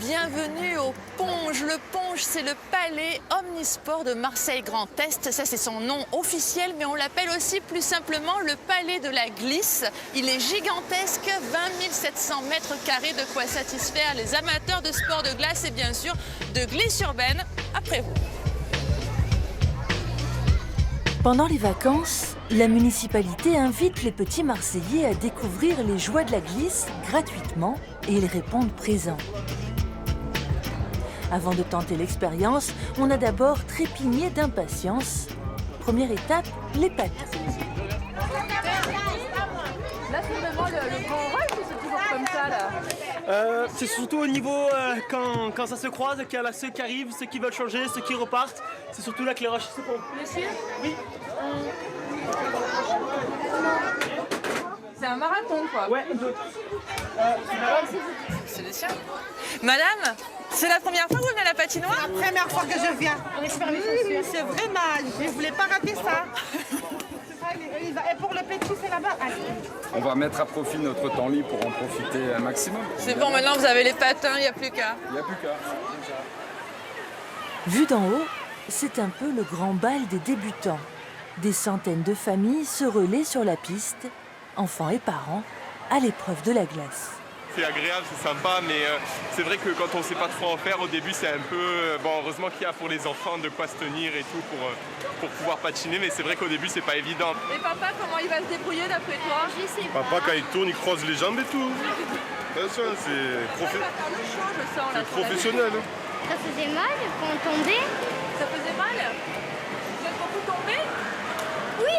Bienvenue au Ponge. Le Ponge, c'est le palais omnisport de Marseille Grand Est. Ça, c'est son nom officiel, mais on l'appelle aussi plus simplement le palais de la glisse. Il est gigantesque, 20 700 mètres carrés, de quoi satisfaire les amateurs de sport de glace et bien sûr de glisse urbaine. Après vous. Pendant les vacances, la municipalité invite les petits Marseillais à découvrir les joies de la glisse gratuitement et ils répondent présents. Avant de tenter l'expérience, on a d'abord trépigné d'impatience. Première étape, les patins. Là, c'est vraiment le grand rush ou c'est toujours comme ça, là? C'est surtout au niveau quand ça se croise, qu'il y a là, ceux qui arrivent, ceux qui veulent changer, ceux qui repartent. C'est surtout là que les rushs se font. Monsieur? Oui. C'est un marathon, quoi. Ouais, C'est le sien. Madame, c'est la première fois que vous venez à la patinoire? La première fois que je viens. C'est vraiment, je ne voulais pas rater ça. Et pour le petit, c'est là-bas. On va mettre à profit notre temps libre pour en profiter un maximum. C'est bon, maintenant vous avez les patins, il n'y a plus qu'à. Il n'y a plus qu'à. Vu d'en haut, c'est un peu le grand bal des débutants. Des centaines de familles se relaient sur la piste, enfants et parents, à l'épreuve de la glace. C'est agréable, c'est sympa, mais c'est vrai que quand on ne sait pas trop en faire, au début c'est un peu... Bon, heureusement qu'il y a pour les enfants de quoi se tenir et tout pour pouvoir patiner, mais c'est vrai qu'au début c'est pas évident. Et papa, comment il va se débrouiller d'après toi? Papa, quand il tourne, il croise les jambes et tout. Attention, c'est professionnel. Ça faisait mal quand on tombait? Ça faisait mal? Vous êtes beaucoup tombé? Oui.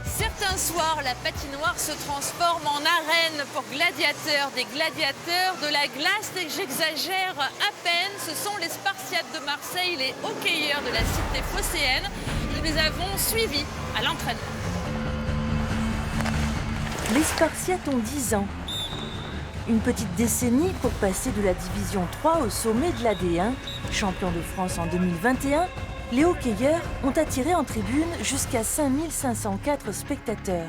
Certains soirs, la patinoire se transforme en arène pour gladiateurs, des gladiateurs de la glace, et j'exagère à peine. Ce sont les Spartiates de Marseille, les hockeyeurs de la cité phocéenne. Nous les avons suivis à l'entraînement. Les Spartiates ont 10 ans. Une petite décennie pour passer de la division 3 au sommet de la D1. Champion de France en 2021, les hockeyeurs ont attiré en tribune jusqu'à 5504 spectateurs.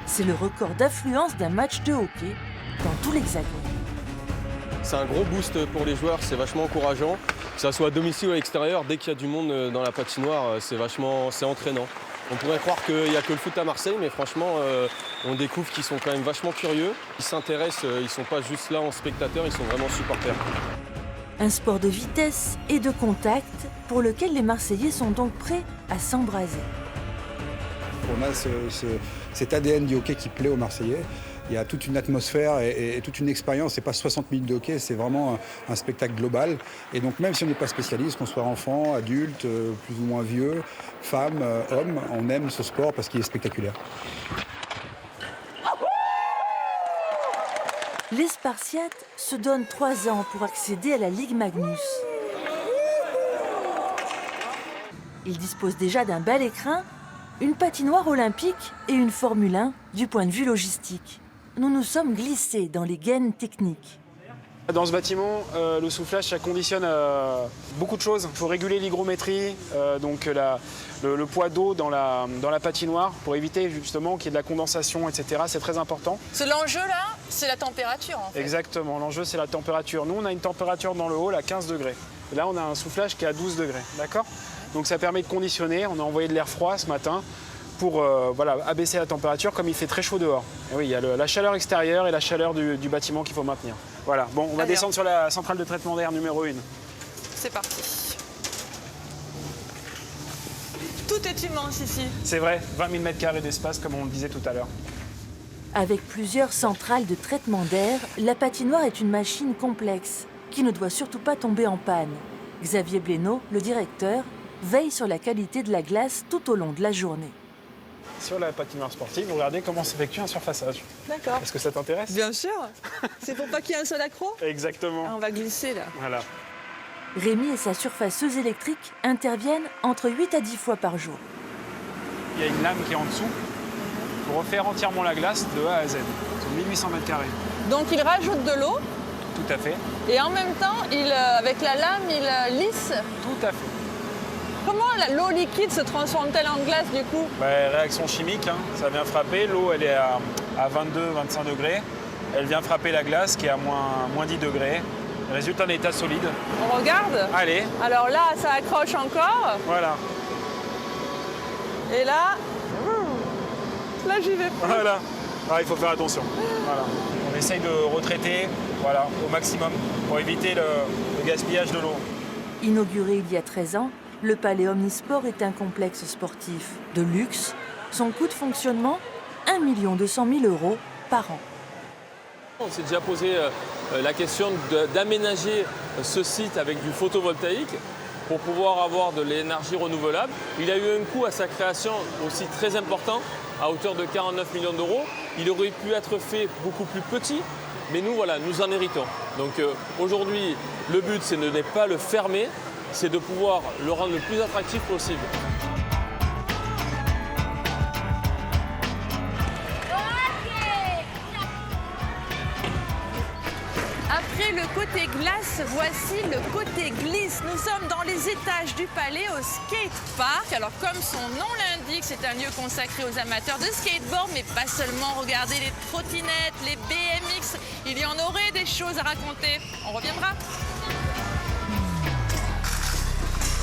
C'est le record d'affluence d'un match de hockey dans tout l'Hexagone. C'est un gros boost pour les joueurs, c'est vachement encourageant. Que ça soit à domicile ou à l'extérieur, dès qu'il y a du monde dans la patinoire, c'est entraînant. On pourrait croire qu'il n'y a que le foot à Marseille, mais franchement, on découvre qu'ils sont quand même vachement curieux. Ils s'intéressent, ils ne sont pas juste là en spectateurs, ils sont vraiment supporters. Un sport de vitesse et de contact pour lequel les Marseillais sont donc prêts à s'embraser. On a cet ADN du hockey qui plaît aux Marseillais. Il y a toute une atmosphère et toute une expérience. Ce n'est pas 60 minutes de hockey, c'est vraiment un spectacle global. Et donc même si on n'est pas spécialiste, qu'on soit enfant, adulte, plus ou moins vieux, femme, homme, on aime ce sport parce qu'il est spectaculaire. Les Spartiates se donnent 3 ans pour accéder à la Ligue Magnus. Ils disposent déjà d'un bel écrin, une patinoire olympique et une Formule 1 du point de vue logistique. Nous nous sommes glissés dans les gaines techniques. Dans ce bâtiment, le soufflage, ça conditionne beaucoup de choses. Il faut réguler l'hygrométrie, donc le poids d'eau dans la patinoire pour éviter justement qu'il y ait de la condensation, etc. C'est très important. L'enjeu là, c'est la température en fait. Exactement, l'enjeu c'est la température. Nous, on a une température dans le hall à 15 degrés. Et là, on a un soufflage qui est à 12 degrés, d'accord? Donc ça permet de conditionner. On a envoyé de l'air froid ce matin pour abaisser la température comme il fait très chaud dehors. Et oui, il y a la chaleur extérieure et la chaleur du bâtiment qu'il faut maintenir. Voilà, bon, on va descendre sur la centrale de traitement d'air numéro 1. C'est parti. Tout est immense ici. C'est vrai, 20 000 m² d'espace comme on le disait tout à l'heure. Avec plusieurs centrales de traitement d'air, la patinoire est une machine complexe qui ne doit surtout pas tomber en panne. Xavier Blénaud, le directeur, veille sur la qualité de la glace tout au long de la journée. Sur la patinoire sportive, regardez comment s'effectue un surfaçage. D'accord. Est-ce que ça t'intéresse? Bien sûr. C'est pour pas qu'il y ait un seul accro? Exactement. On va glisser là. Voilà. Rémi et sa surfaceuse électrique interviennent entre 8 à 10 fois par jour. Il y a une lame qui est en dessous pour refaire entièrement la glace de A à Z. C'est 1800 m². Donc il rajoute de l'eau? Tout à fait. Et en même temps, avec la lame, il lisse? Tout à fait. Comment l'eau liquide se transforme-t-elle en glace du coup? Réaction chimique, hein. Ça vient frapper. L'eau, elle est à 22-25 degrés. Elle vient frapper la glace qui est à moins 10 degrés. Résultat, un état solide. On regarde? Allez. Alors là, ça accroche encore. Voilà. Et là, j'y vais plus. Voilà. Ah, il faut faire attention. Voilà. On essaye de retraiter au maximum pour éviter le gaspillage de l'eau. Inauguré il y a 13 ans, le Palais Omnisport est un complexe sportif de luxe. Son coût de fonctionnement, 1 200 000 € par an. On s'est déjà posé la question d'aménager ce site avec du photovoltaïque pour pouvoir avoir de l'énergie renouvelable. Il a eu un coût à sa création aussi très important, à hauteur de 49 millions d'euros. Il aurait pu être fait beaucoup plus petit, mais nous en héritons. Donc aujourd'hui, le but, ce n'est pas le fermer, c'est de pouvoir le rendre le plus attractif possible. Après le côté glace, voici le côté glisse. Nous sommes dans les étages du palais au skatepark. Alors comme son nom l'indique, c'est un lieu consacré aux amateurs de skateboard, mais pas seulement. Regardez les trottinettes, les BMX, il y en aurait des choses à raconter. On reviendra.